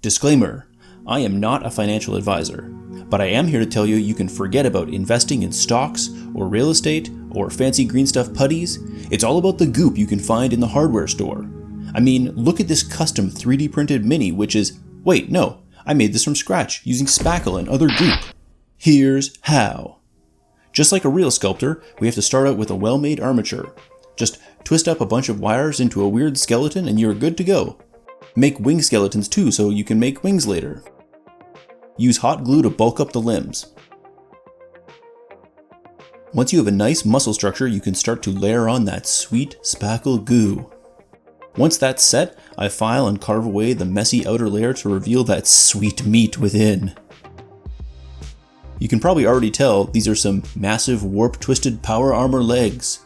Disclaimer, I am not a financial advisor, but I am here to tell you you can forget about investing in stocks or real estate or fancy green stuff putties. It's all about the goop you can find in the hardware store. I mean, look at this custom 3D printed mini, which is, wait, no, I made this from scratch using spackle and other goop. Here's how. Just like a real sculptor, we have to start out with a well-made armature. Just twist up a bunch of wires into a weird skeleton and you're good to go. Make wing skeletons too so you can make wings later. Use hot glue to bulk up the limbs. Once you have a nice muscle structure, you can start to layer on that sweet spackle goo. Once that's set, I file and carve away the messy outer layer to reveal that sweet meat within. You can probably already tell these are some massive warp-twisted power armor legs.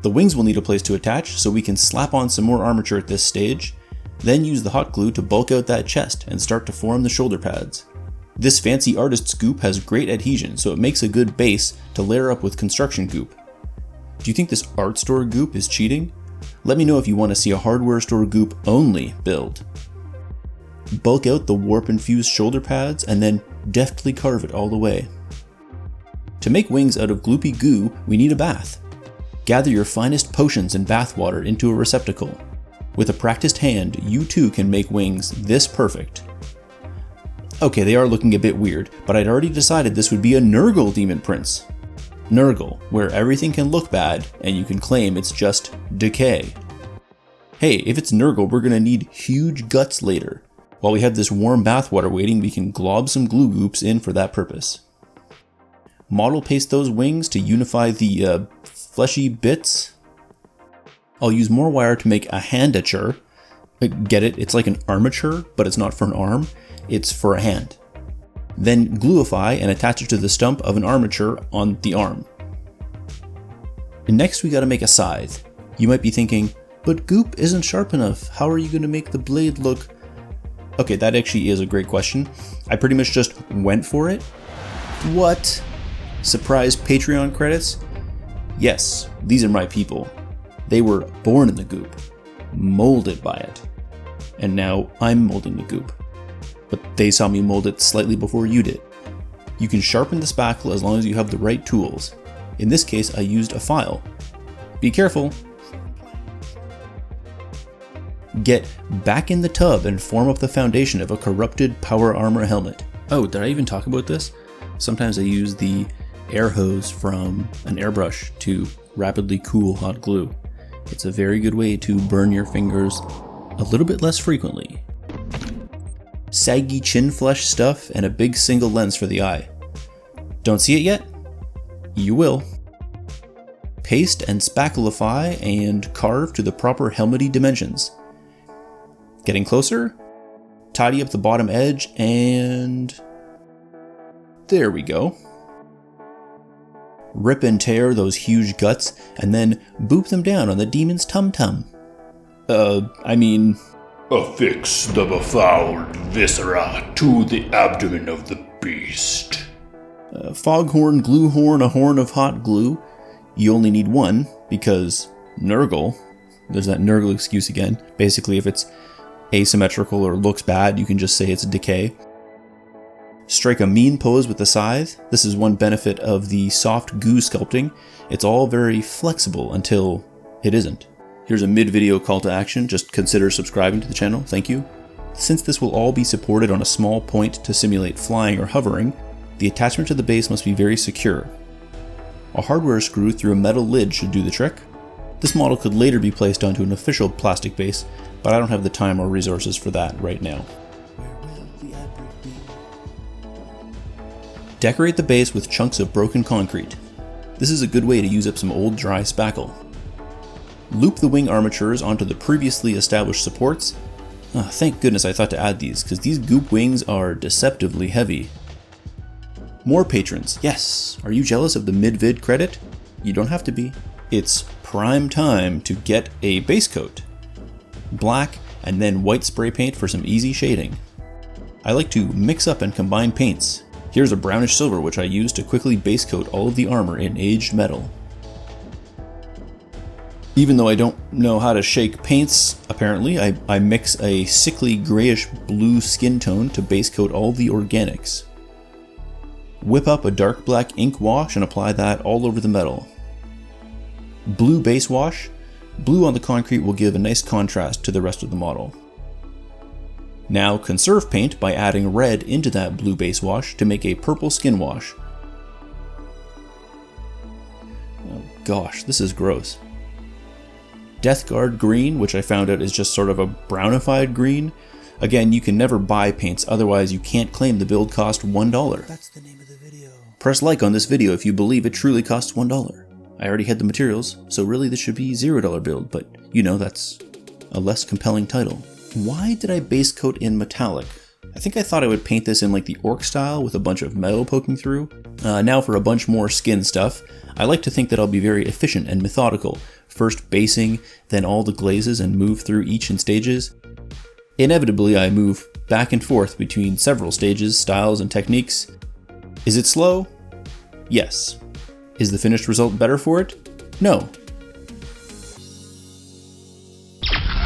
The wings will need a place to attach, so we can slap on some more armature at this stage, then use the hot glue to bulk out that chest and start to form the shoulder pads. This fancy artist's goop has great adhesion, so it makes a good base to layer up with construction goop. Do you think this art store goop is cheating? Let me know if you want to see a hardware store goop only build. Bulk out the warp-infused shoulder pads and then deftly carve it all the way. To make wings out of gloopy goo, we need a bath. Gather your finest potions and bath water into a receptacle. With a practiced hand, you too can make wings this perfect. Okay, they are looking a bit weird, but I'd already decided this would be a Nurgle Daemon Prince. Nurgle, where everything can look bad and you can claim it's just decay. Hey, if it's Nurgle, we're gonna need huge guts later. While we have this warm bathwater waiting, we can glob some glue goops in for that purpose. Model paste those wings to unify the fleshy bits. I'll use more wire to make a Handature. Get it? It's like an armature, but it's not for an arm. It's for a hand. Then gluify and attach it to the stump of an armature on the arm. And next we gotta make a scythe. You might be thinking, but goop isn't sharp enough. How are you gonna make the blade look? Okay, that actually is a great question. I pretty much just went for it. What? Surprise Patreon credits? Yes, these are my people. They were born in the goop, molded by it. And now I'm molding the goop. But they saw me mold it slightly before you did. You can sharpen the spackle as long as you have the right tools. In this case, I used a file. Be careful. Get back in the tub and form up the foundation of a corrupted power armor helmet. Oh, did I even talk about this? Sometimes I use the air hose from an airbrush to rapidly cool hot glue. It's a very good way to burn your fingers a little bit less frequently. Saggy chin flesh stuff and a big single lens for the eye. Don't see it yet? You will. Paste and spackleify and carve to the proper helmety dimensions. Getting closer? Tidy up the bottom edge and... there we go. Rip and tear those huge guts, and then boop them down on the demon's tum-tum. Affix the befouled viscera to the abdomen of the beast. Foghorn, glue horn, a horn of hot glue. You only need one, because Nurgle. There's that Nurgle excuse again. Basically, if it's asymmetrical or looks bad, you can just say it's decay. Strike a mean pose with the scythe. This is one benefit of the soft goo sculpting. It's all very flexible until it isn't. Here's a mid-video call to action. Just consider subscribing to the channel. Thank you. Since this will all be supported on a small point to simulate flying or hovering, the attachment to the base must be very secure. A hardware screw through a metal lid should do the trick. This model could later be placed onto an official plastic base, but I don't have the time or resources for that right now. Decorate the base with chunks of broken concrete. This is a good way to use up some old dry spackle. Loop the wing armatures onto the previously established supports. Thank goodness I thought to add these, because these goop wings are deceptively heavy. More patrons, yes! Are you jealous of the Mid-Vid credit? You don't have to be. It's prime time to get a base coat. Black and then white spray paint for some easy shading. I like to mix up and combine paints. Here's a brownish silver which I use to quickly base coat all of the armor in aged metal. Even though I don't know how to shake paints, apparently, I mix a sickly grayish blue skin tone to base coat all the organics. Whip up a dark black ink wash and apply that all over the metal. Blue base wash. Blue on the concrete will give a nice contrast to the rest of the model. Now conserve paint by adding red into that blue base wash to make a purple skin wash. Oh gosh, this is gross. Death Guard green, which I found out is just sort of a brownified green. Again, you can never buy paints, otherwise you can't claim the build cost $1. That's the name of the video. Press like on this video if you believe it truly costs $1. I already had the materials, so really this should be $0 build, but you know, that's a less compelling title. Why did I base coat in metallic? I think I thought I would paint this in like the orc style with a bunch of metal poking through. Now for a bunch more skin stuff. I like to think that I'll be very efficient and methodical. First basing, then all the glazes and move through each in stages. Inevitably I move back and forth between several stages, styles, and techniques. Is it slow? Yes. Is the finished result better for it? No.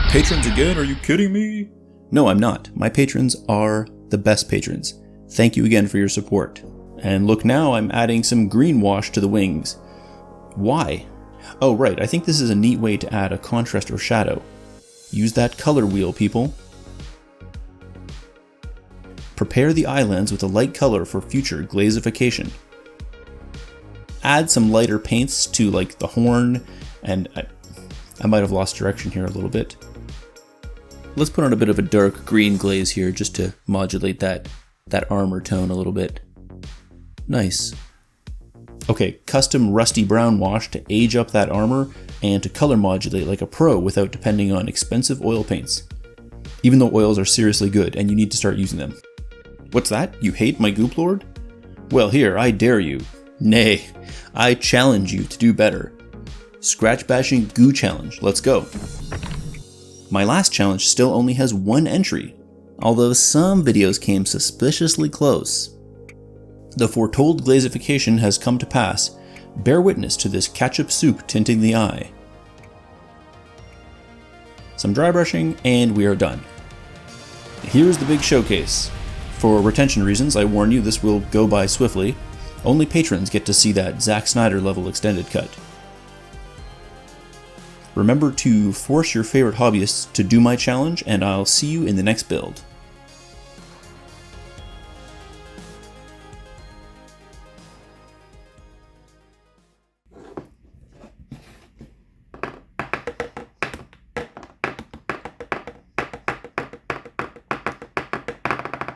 Patrons again? Are you kidding me? No, I'm not. My patrons are the best patrons. Thank you again for your support. And look now, I'm adding some green wash to the wings. Why? Oh right, I think this is a neat way to add a contrast or shadow. Use that color wheel, people. Prepare the islands with a light color for future glazification. Add some lighter paints to like the horn, and I might have lost direction here a little bit. Let's put on a bit of a dark green glaze here just to modulate that armor tone a little bit. Nice. Okay, custom rusty brown wash to age up that armor and to color modulate like a pro without depending on expensive oil paints. Even though oils are seriously good and you need to start using them. What's that? You hate my Goop Lord? Well here, I dare you. Nay, I challenge you to do better. Scratch bashing goo challenge, let's go. My last challenge still only has one entry, although some videos came suspiciously close. The foretold glazification has come to pass. Bear witness to this ketchup soup tinting the eye. Some dry brushing, and we are done. Here's the big showcase. For retention reasons, I warn you this will go by swiftly. Only patrons get to see that Zack Snyder level extended cut. Remember to force your favorite hobbyists to do my challenge, and I'll see you in the next build.